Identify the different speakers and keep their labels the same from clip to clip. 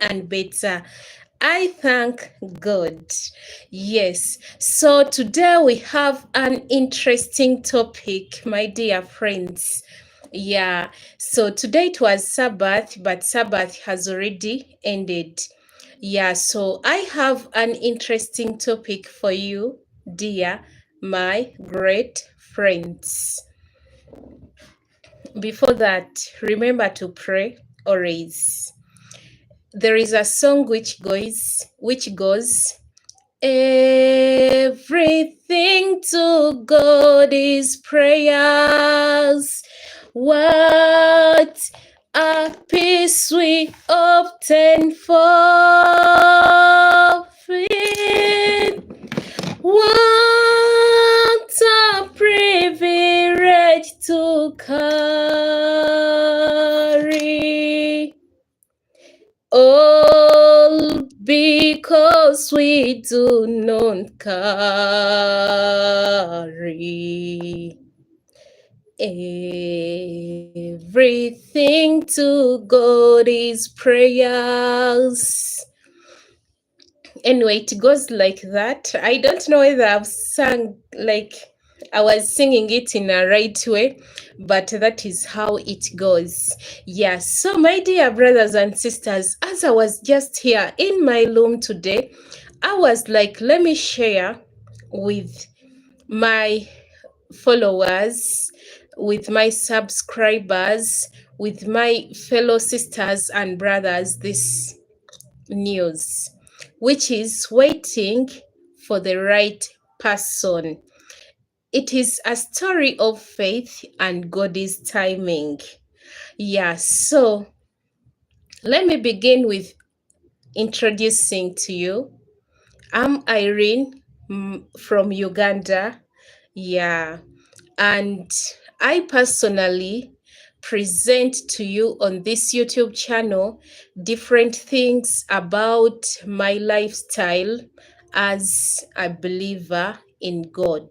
Speaker 1: and better. I thank God. Yes. So today we have an interesting topic, my dear friends. Yeah. So today it was Sabbath, but Sabbath has already ended. Yeah. So I have an interesting topic for you, dear, my great friends. Before that, remember to pray always. There is a song which goes everything to God is prayers. What a peace we obtain for it. What a privilege to carry. All because we do not carry everything to God is prayers. Anyway, it goes like that. I don't know whether I've sung like I was singing it in a right way, but that is how it goes. Yeah, so my dear brothers and sisters, as I was just here in my room today, I was like, let me share with my followers, with my subscribers, with my fellow sisters and brothers this news, which is waiting for the right person. It is a story of faith and God's timing. Yeah, so let me begin with introducing to you. I'm Irene from Uganda. Yeah, and I personally present to you on this YouTube channel different things about my lifestyle as a believer in God.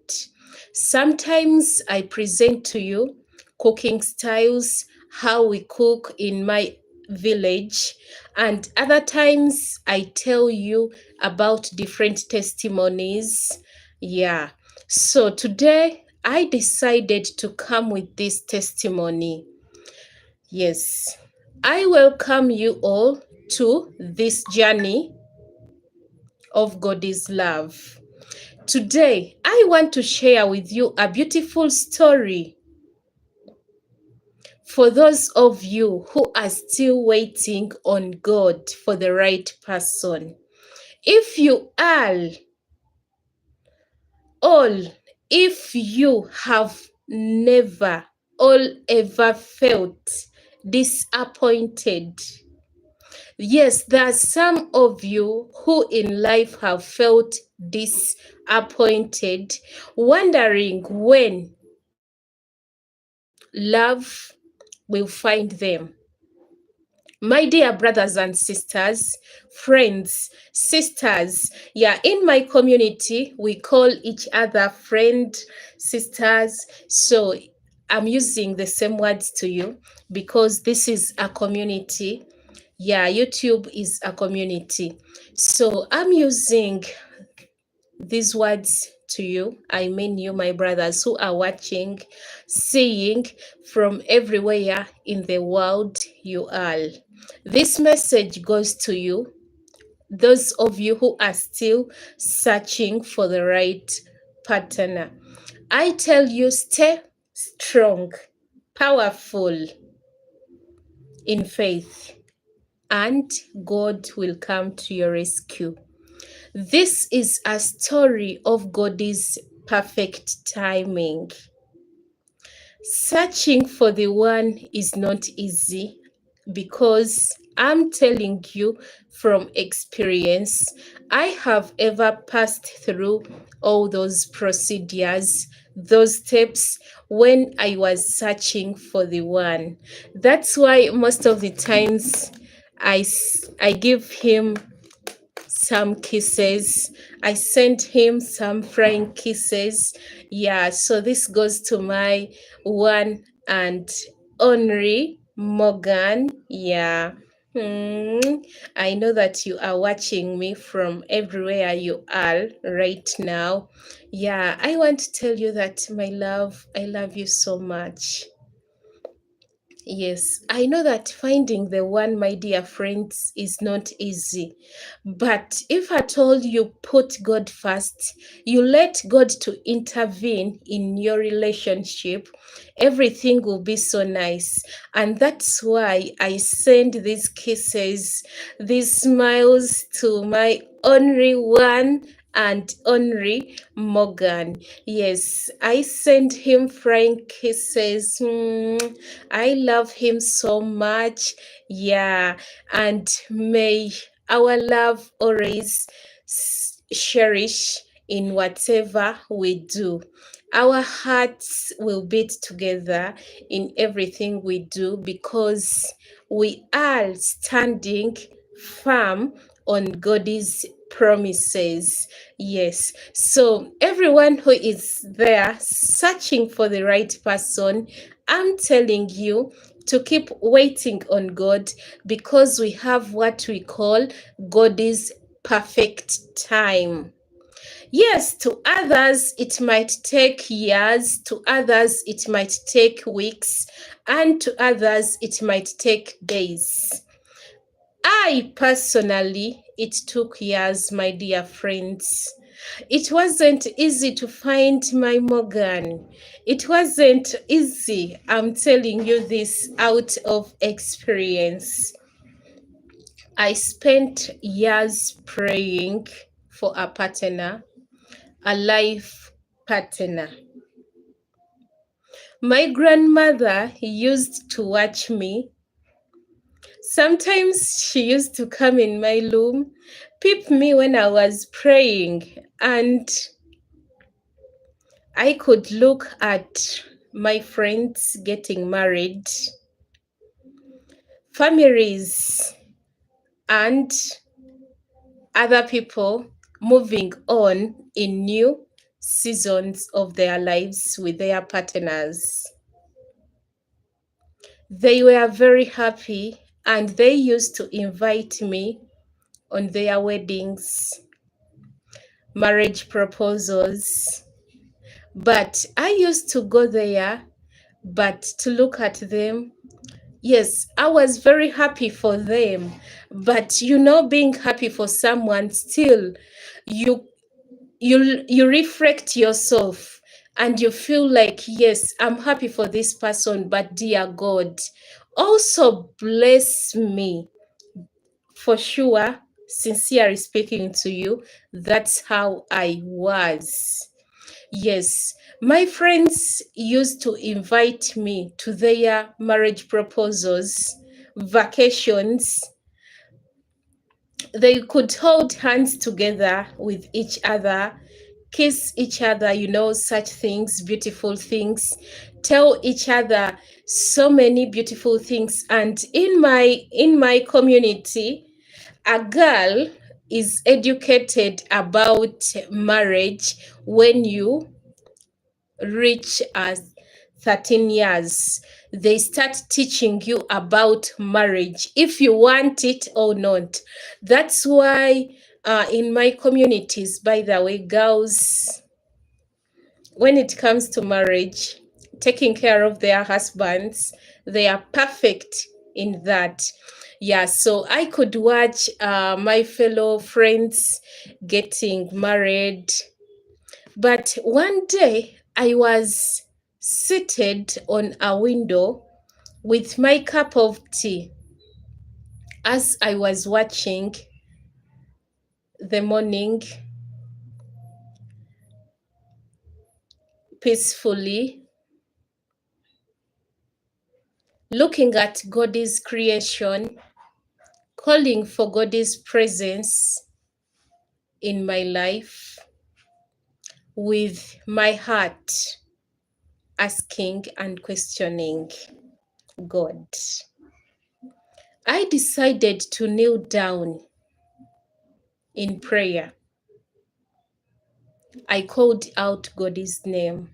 Speaker 1: Sometimes I present to you cooking styles, how we cook in my village, and other times I tell you about different testimonies. Yeah. So today I decided to come with this testimony. Yes, I welcome you all to this journey of God's love. Today, I want to share with you a beautiful story for those of you who are still waiting on God for the right person. If you are all, if you have never or ever felt disappointed, yes, there are some of you who in life have felt disappointed, wondering when love will find them. My dear brothers and sisters, friends, sisters, yeah, in my community, we call each other friend, sisters. So I'm using the same words to you because this is a community. Yeah, YouTube is a community. So I'm using these words to you. I mean, you, my brothers who are watching, seeing from everywhere in the world you are. This message goes to you, those of you who are still searching for the right partner. I tell you, stay strong, powerful in faith, and God will come to your rescue. This is a story of God's perfect timing. Searching for the one is not easy because I'm telling you from experience, I have ever passed through all those procedures, those steps when I was searching for the one. That's why most of the times I give him some kisses. I sent him some flying kisses. Yeah, so this goes to my one and only Morgan. Yeah. I know that you are watching me from everywhere you are right now. Yeah, I want to tell you that, my love, I love you so much. Yes, I know that finding the one, my dear friends, is not easy. But if at all you put God first, you let God to intervene in your relationship, everything will be so nice. And that's why I send these kisses, these smiles to my only one and only Morgan. Yes, I send him flying kisses. I love him so much. Yeah, and may our love always cherish in whatever we do. Our hearts will beat together in everything we do because we are standing firm on God's promises. Yes. So, everyone who is there searching for the right person, I'm telling you to keep waiting on God because we have what we call God's perfect time. Yes, to others it might take years, to others it might take weeks, and to others it might take days. I personally, it took years, my dear friends. It wasn't easy to find my Morgan. It wasn't easy. I'm telling you this out of experience. I spent years praying for a partner, a life partner. My grandmother used to watch me. Sometimes she used to come in my room, peep me when I was praying, and I could look at my friends getting married, families, and other people moving on in new seasons of their lives with their partners. They were very happy and they used to invite me on their weddings, marriage proposals. But I used to go there, but to look at them, yes, I was very happy for them. But being happy for someone, still you you reflect yourself and you feel like, yes, I'm happy for this person, but dear God, also bless me. For sure, sincerely speaking to you, that's how I was. Yes, my friends used to invite me to their marriage proposals, vacations. They could hold hands together with each other, kiss each other, such things, beautiful things, tell each other so many beautiful things. And in my community, a girl is educated about marriage when you reach as 13 years. They start teaching you about marriage, if you want it or not. That's why in my communities, by the way, girls, when it comes to marriage, taking care of their husbands, they are perfect in that. Yeah, so I could watch my fellow friends getting married. But one day I was seated on a window with my cup of tea as I was watching the morning peacefully, looking at God's creation, calling for God's presence in my life, with my heart asking and questioning God. I decided to kneel down in prayer. I called out God's name.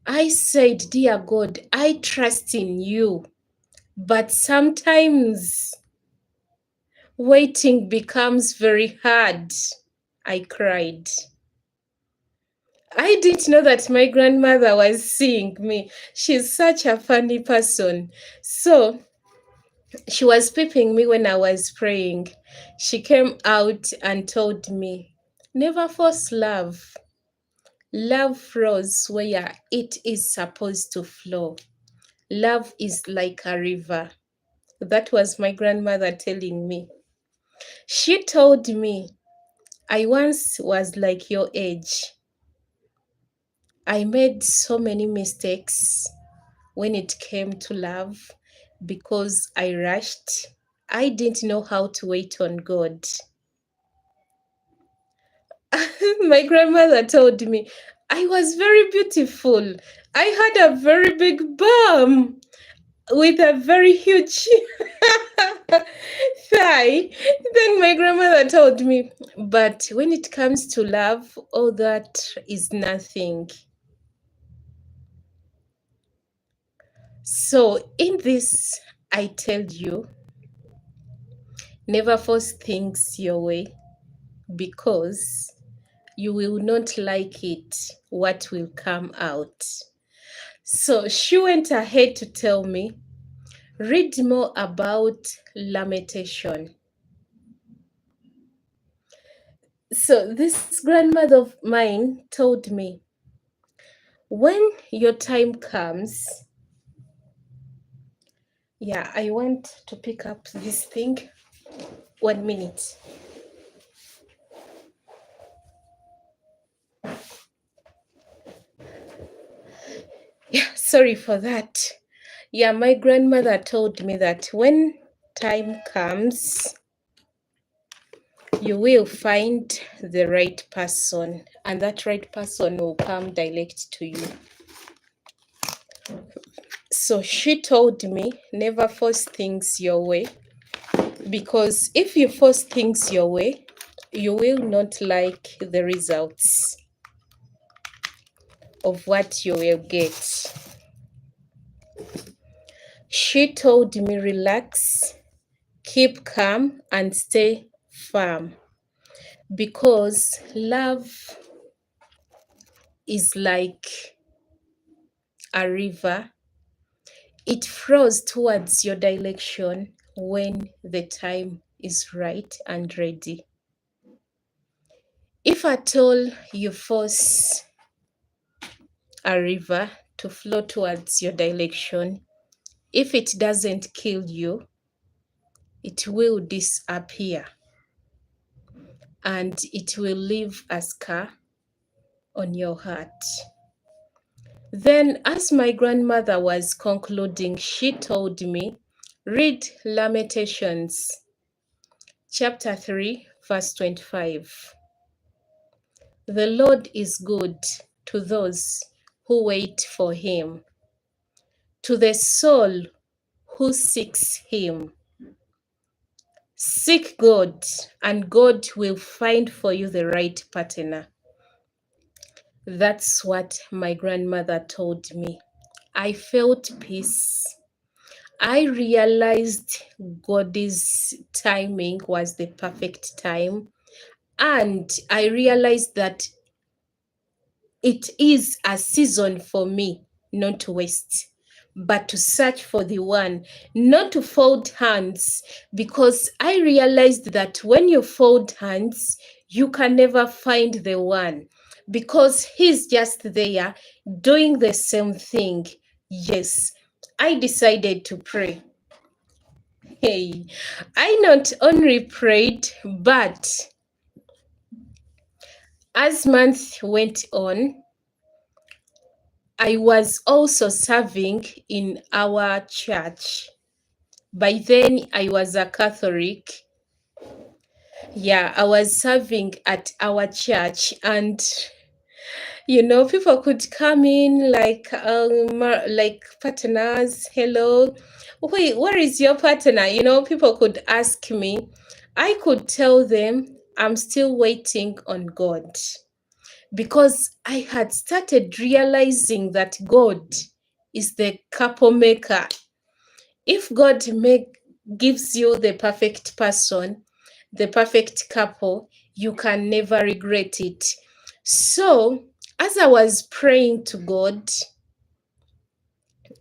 Speaker 1: I said, dear God, I trust in you, but sometimes Waiting becomes very hard. I cried. I didn't know that my grandmother was seeing me. She's such a funny person. So she was peeping me when I was praying. She came out and told me, never force love. Love flows where it is supposed to flow. Love is like a river. That was my grandmother telling me. She told me, I once was like your age. I made so many mistakes when it came to love because I rushed. I didn't know how to wait on God. My grandmother told me I was very beautiful. I had a very big bum with a very huge thigh. Then my grandmother told me, but when it comes to love, all that is nothing. So, in this, I tell you, never force things your way because you will not like it, what will come out. So, she went ahead to tell me, read more about lamentation. So, this grandmother of mine told me, when your time comes, yeah, I want to pick up this thing. 1 minute. Yeah, sorry for that. Yeah, my grandmother told me that when time comes, you will find the right person, and that right person will come direct to you. So she told me, never force things your way, because if you force things your way, you will not like the results of what you will get. She told me, relax, keep calm, and stay firm, because love is like a river. It flows towards your direction when the time is right and ready. If at all you force a river to flow towards your direction, if it doesn't kill you, it will disappear and it will leave a scar on your heart. Then, as my grandmother was concluding, she told me, read Lamentations chapter 3, verse 25. The Lord is good to those who wait for him, to the soul who seeks him. Seek God, and God will find for you the right partner. That's what my grandmother told me. I felt peace. I realized God's timing was the perfect time. And I realized that it is a season for me not to waste, but to search for the one, not to fold hands, because I realized that when you fold hands, you can never find the one because he's just there doing the same thing. Yes, I decided to pray. Hey, I not only prayed, but as months went on, I was also serving in our church. By then, I was a Catholic. Yeah, I was serving at our church, and people could come in like partners. Hello, wait, where is your partner? People could ask me. I could tell them I'm still waiting on God, because I had started realizing that God is the couple maker. If God gives you the perfect person, the perfect couple, you can never regret it. So, as I was praying to God,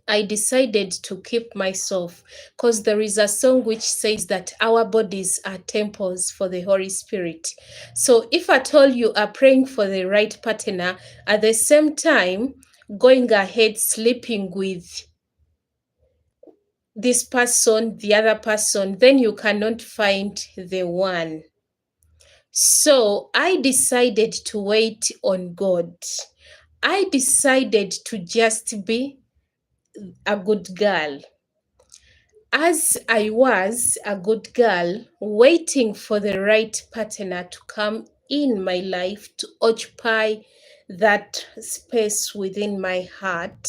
Speaker 1: I decided to keep myself, because there is a song which says that our bodies are temples for the Holy Spirit. So if at all you are praying for the right partner, at the same time going ahead sleeping with this person, the other person, then you cannot find the one. So I decided to wait on God. I decided to just be a good girl. As I was a good girl, waiting for the right partner to come in my life to occupy that space within my heart,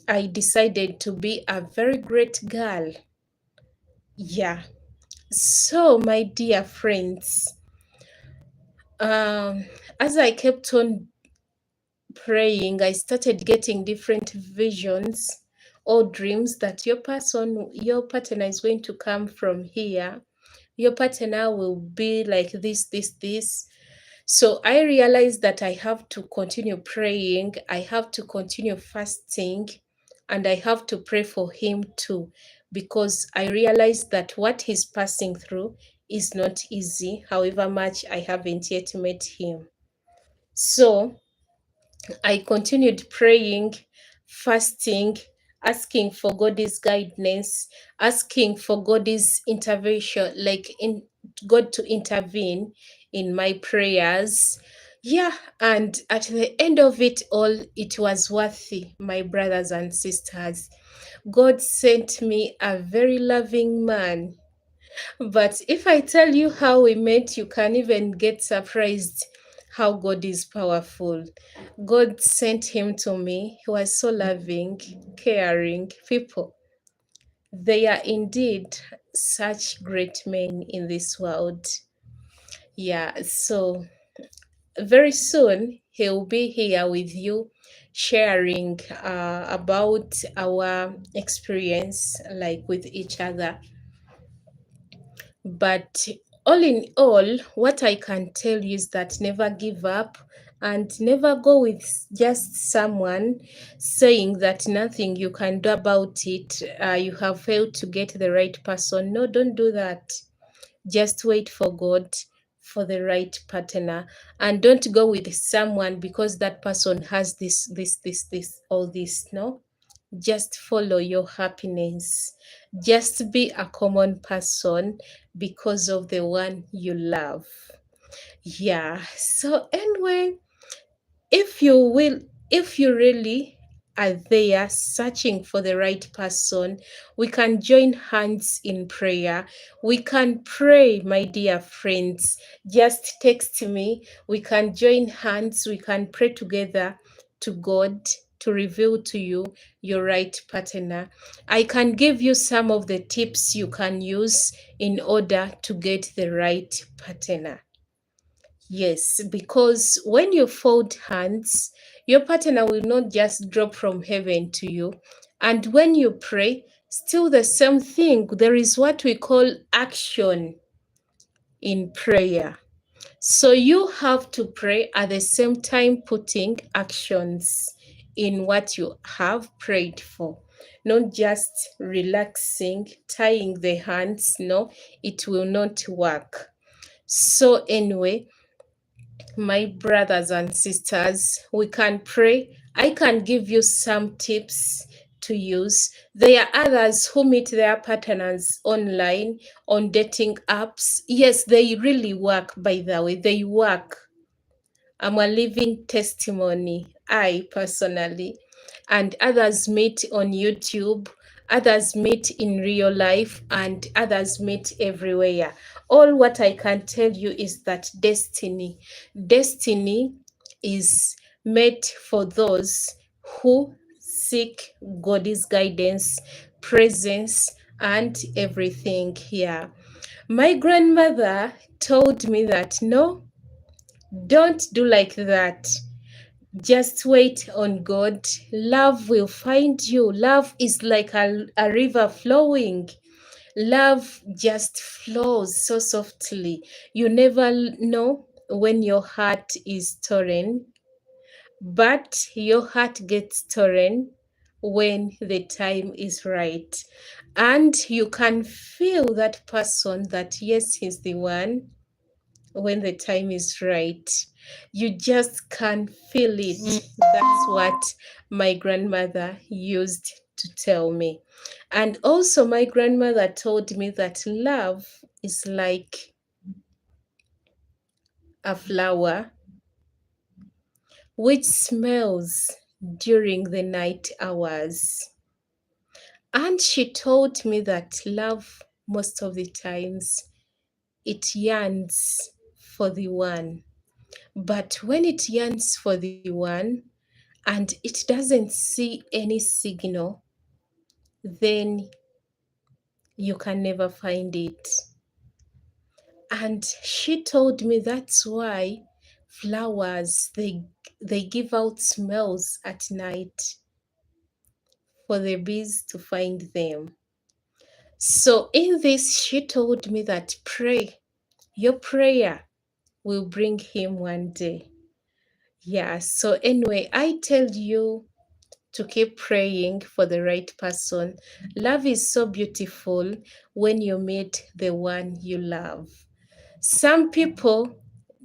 Speaker 1: I decided to be a very great girl. Yeah. So, my dear friends, um, as I kept on praying, I started getting different visions or dreams that your partner is going to come from here. Your partner will be like this. So I realized that I have to continue praying, I have to continue fasting, and I have to pray for him too, because I realized that what he's passing through is not easy, however much I haven't yet met him. So I continued praying, fasting, asking for God's guidance, asking for God's intervention, like in God to intervene in my prayers. Yeah, and at the end of it all, it was worthy, my brothers and sisters. God sent me a very loving man. But if I tell you how we met, you can even get surprised how God is powerful. God sent him to me. He was so loving, caring people. They are indeed such great men in this world. Yeah, so very soon he'll be here with you sharing about our experience like with each other. But all in all, what I can tell you is that never give up and never go with just someone saying that nothing you can do about it. You have failed to get the right person. No, don't do that. Just wait for God for the right partner, and don't go with someone because that person has this, all this. No, just follow your happiness. Just be a common person because of the one you love. Yeah. So, anyway, if you will, if you really are there searching for the right person, we can join hands in prayer. We can pray, my dear friends. Just text me. We can join hands. We can pray together to God to reveal to you your right partner. I can give you some of the tips you can use in order to get the right partner. Yes, because when you fold hands, your partner will not just drop from heaven to you. And when you pray, still the same thing. There is what we call action in prayer. So you have to pray at the same time putting actions in what you have prayed for. Not just relaxing, tying the hands. No, it will not work. So, anyway, my brothers and sisters, we can pray. I can give you some tips to use. There are others who meet their partners online on dating apps. Yes, they really work, by the way. They work. I'm a living testimony, I personally. And others meet on YouTube, others meet in real life, and others meet everywhere. All what I can tell you is that destiny is made for those who seek God's guidance, presence, and everything here. My grandmother told me that no, don't do like that. Just wait on God. Love will find you. Love is like a river flowing. Love just flows so softly. You never know when your heart is torn, but your heart gets torn when the time is right. And you can feel that person that, yes, he's the one when the time is right. You just can feel it. That's what my grandmother used to tell me. And also, my grandmother told me that love is like a flower which smells during the night hours. And she told me that love, most of the times, it yearns for the one. But when it yearns for the one and it doesn't see any signal, then you can never find it. And she told me that's why flowers they give out smells at night for the bees to find them. So in this, she told me that pray, your prayer will bring him one day. Yeah, so anyway, I tell you to keep praying for the right person. Love is so beautiful when you meet the one you love. Some people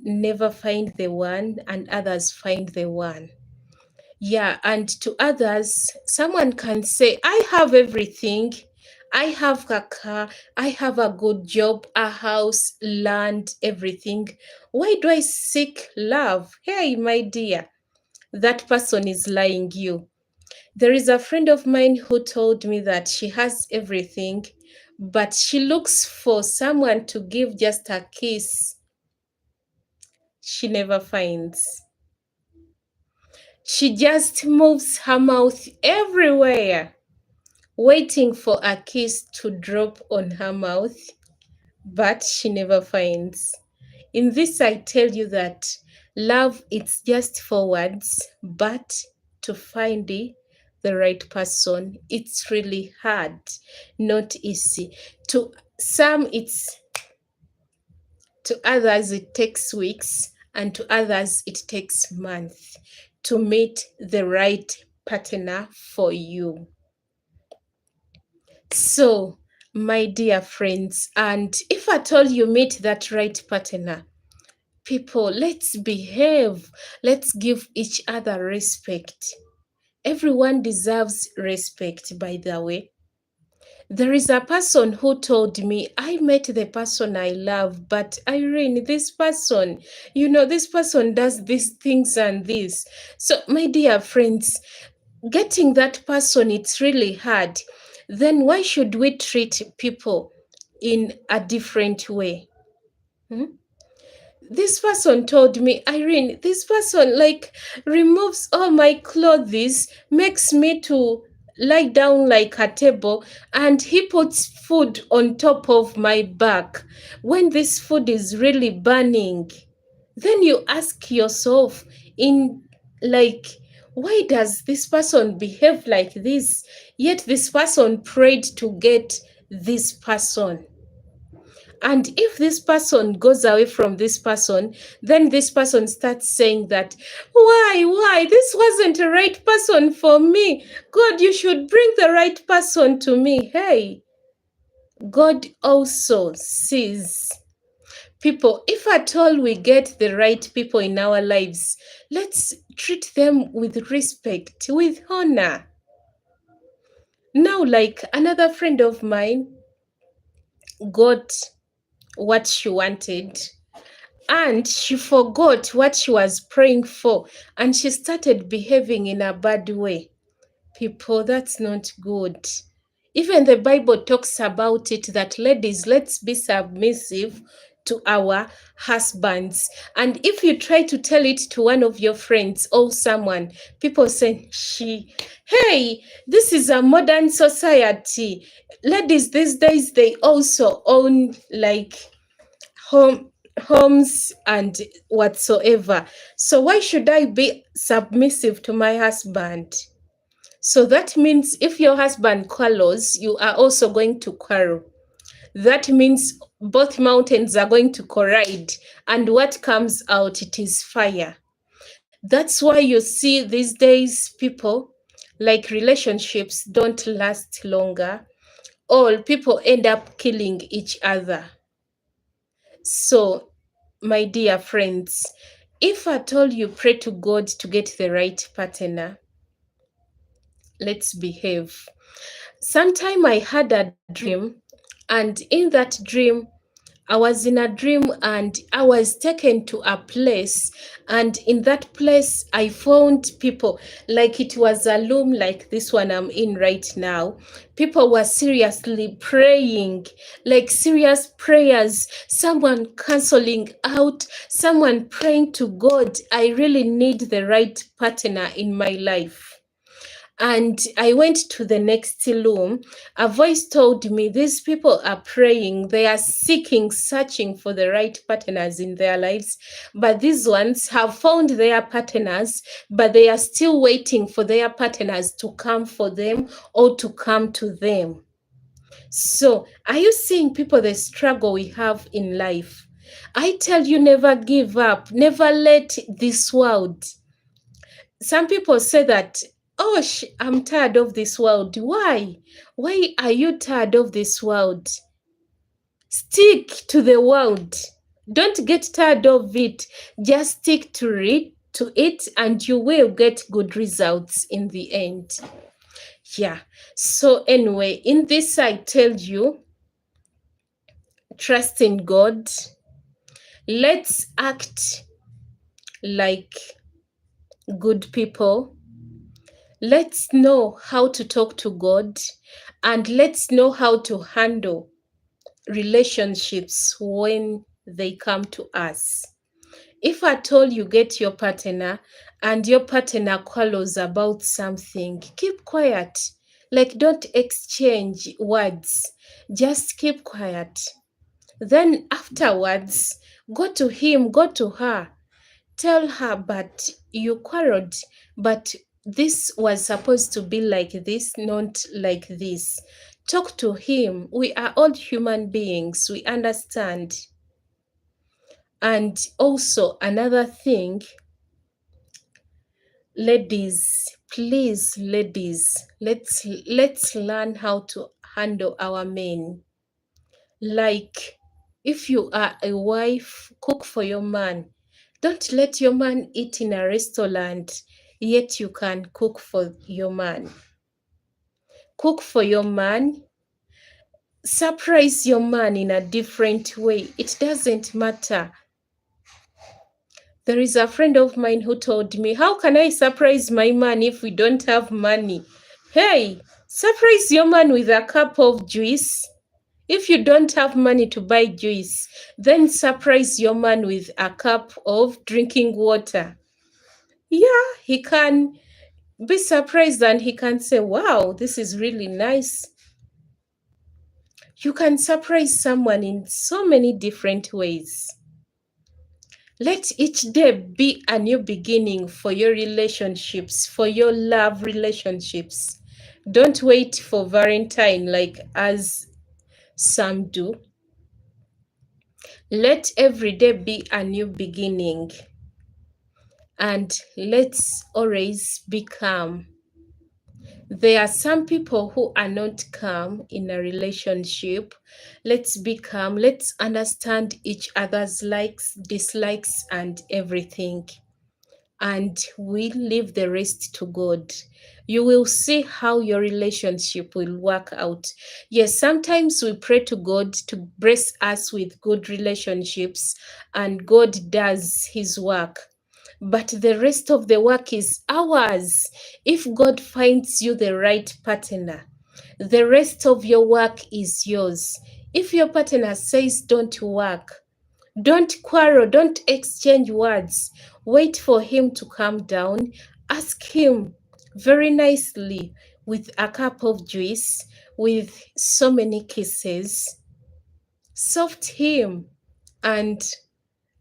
Speaker 1: never find the one, and others find the one. Yeah, and to others, someone can say, I have everything. I have a car, I have a good job, a house, land, everything. Why do I seek love? Hey, my dear, that person is lying you. There is a friend of mine who told me that she has everything, but she looks for someone to give just a kiss. She never finds. She just moves her mouth everywhere, waiting for a kiss to drop on her mouth, but she never finds. In this, I tell you that love, it's just for words, but to find the right person, it's really hard, not easy. To some, to others, it takes weeks, and to others, it takes months to meet the right partner for you. So, my dear friends, and if at all you meet that right partner, people, let's behave. Let's give each other respect. Everyone deserves respect, by the way. There is a person who told me, I met the person I love, but Irene, this person, this person does these things and this. So, my dear friends, getting that person, it's really hard. Then why should we treat people in a different way? Hmm? This person told me, Irene, this person like removes all my clothes, makes me to lie down like a table, and he puts food on top of my back when this food is really burning. Then you ask yourself, in like, why does this person behave like this? Yet this person prayed to get this person. And if this person goes away from this person, then this person starts saying that, why? This wasn't the right person for me. God, you should bring the right person to me. Hey, God also sees people. If at all we get the right people in our lives, let's treat them with respect, with honor. Now, like another friend of mine got what she wanted, and she forgot what she was praying for, and she started behaving in a bad way. People, that's not good. Even the Bible talks about it that, ladies, let's be submissive to our husbands. And if you try to tell it to one of your friends or someone, people say, hey, this is a modern society. Ladies these days, they also own like homes and whatsoever. So why should I be submissive to my husband? So that means if your husband quarrels, you are also going to quarrel. that means both mountains are going to collide. And what comes out, it is fire. That's why you see these days people, like relationships don't last longer. All people end up killing each other. So, my dear friends, if at all you pray to God to get the right partner, let's behave. Sometime I had a dream, and in that dream, I was in a dream and I was taken to a place. And in that place, I found people, like it was a loom like this one I'm in right now. People were seriously praying, like serious prayers. Someone canceling out, someone praying to God. I really need the right partner in my life. And I went to the next room. A voice told me, these people are praying, they are seeking, searching for the right partners in their lives. But these ones have found their partners, but they are still waiting for their partners to come for them or to come to them. So, are you seeing, people, the struggle we have in life? I tell you, never give up, never let this world. Some people say that, oh, I'm tired of this world. Why? Why are you tired of this world? Stick to the world. Don't get tired of it. Just stick to it, and you will get good results in the end. Yeah. So anyway, in this I tell you, trust in God. Let's act like good people. Let's know how to talk to God, and let's know how to handle relationships when they come to us. If at all you get your partner and your partner quarrels about something, keep quiet. Like, don't exchange words, just keep quiet. Then afterwards, go to him, go to her. Tell her, but you quarreled, but this was supposed to be like this, not like this. Talk to him. We are all human beings, we understand. And also, another thing, ladies, please, ladies, let's learn how to handle our men. Like, if you are a wife, cook for your man. Don't let your man eat in a restaurant, yet you can cook for your man. Cook for your man. Surprise your man in a different way. It doesn't matter. There is a friend of mine who told me, how can I surprise my man if we don't have money? Hey, surprise your man with a cup of juice. If you don't have money to buy juice, then surprise your man with a cup of drinking water. Yeah, he can be surprised and he can say, wow, this is really nice. You can surprise someone in so many different ways. Let each day be a new beginning for your relationships, for your love relationships. Don't wait for Valentine like as some do. Let every day be a new beginning. And let's always be calm. There are some people who are not calm in a relationship. Let's be calm. Let's understand each other's likes, dislikes, and everything. And we leave the rest to God. You will see how your relationship will work out. Yes, sometimes we pray to God to bless us with good relationships, and God does his work. But the rest of the work is ours. If God finds you the right partner, the rest of your work is yours. If your partner says don't work, don't quarrel, don't exchange words. Wait for him to calm down. Ask him very nicely with a cup of juice, with so many kisses. Soft him and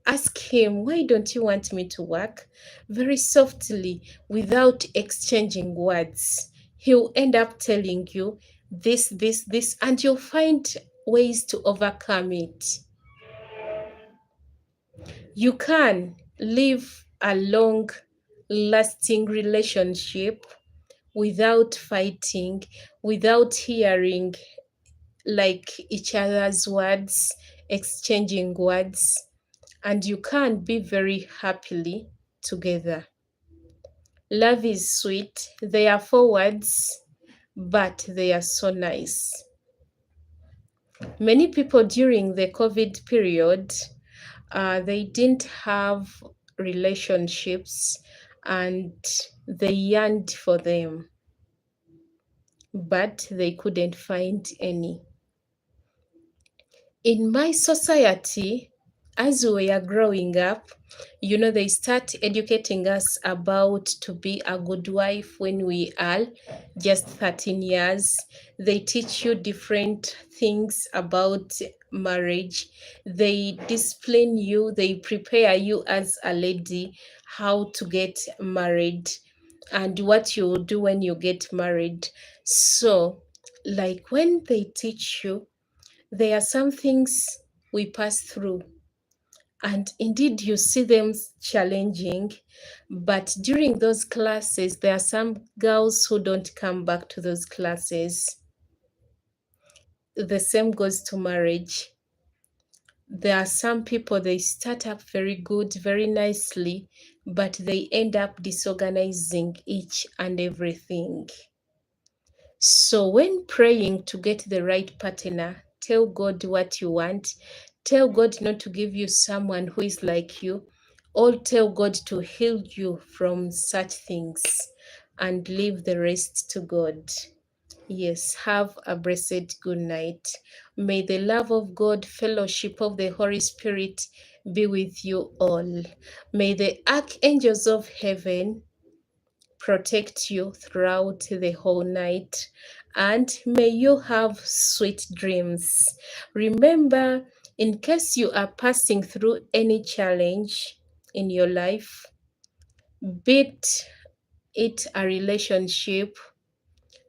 Speaker 1: ask him, why don't you want me to work? Very softly, without exchanging words. He'll end up telling you this, and you'll find ways to overcome it. You can live a long lasting relationship without fighting, without hearing like each other's words, exchanging words, and you can be very happily together. Love is sweet. They are 4 words, but they are so nice. Many people during the COVID period, they didn't have relationships and they yearned for them, but they couldn't find any. In my society, as we are growing up, they start educating us about to be a good wife when we are just 13 years. They teach you different things about marriage. They discipline you, they prepare you as a lady how to get married and what you will do when you get married. So, like when they teach you, there are some things we pass through, and indeed you see them challenging. But during those classes, there are some girls who don't come back to those classes. The same goes to marriage. There are some people, they start up very good, very nicely, but they end up disorganizing each and everything. So, when praying to get the right partner, tell God what you want. Tell God not to give you someone who is like you, or tell God to heal you from such things and leave the rest to God. Yes, have a blessed good night. May the love of God, fellowship of the Holy Spirit be with you all. May the archangels of heaven protect you throughout the whole night, and may you have sweet dreams. Remember, in case you are passing through any challenge in your life, be it a relationship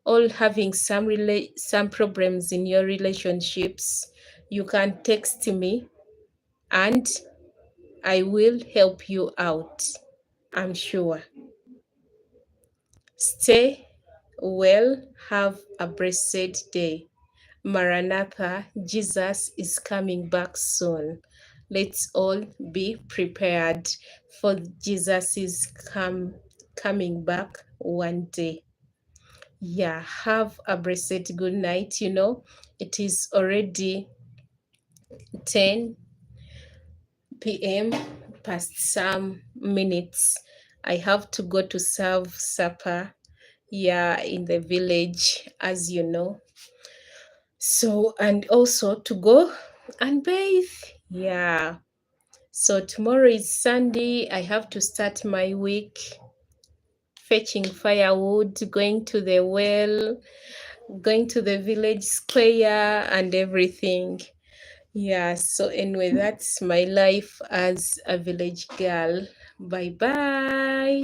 Speaker 1: or having some problems in your relationships, you can text me and I will help you out, I'm sure. Stay well, have a blessed day. Maranatha, Jesus is coming back soon. Let's all be prepared for Jesus is coming back one day. Yeah, have a blessed good night. It is already 10 p.m. past some minutes. I have to go to serve supper, yeah, in the village, as you know. So, and also to go and bathe. Yeah. So tomorrow is Sunday. I have to start my week fetching firewood, going to the well, going to the village square, and everything. Yeah. So, anyway, that's my life as a village girl. Bye bye.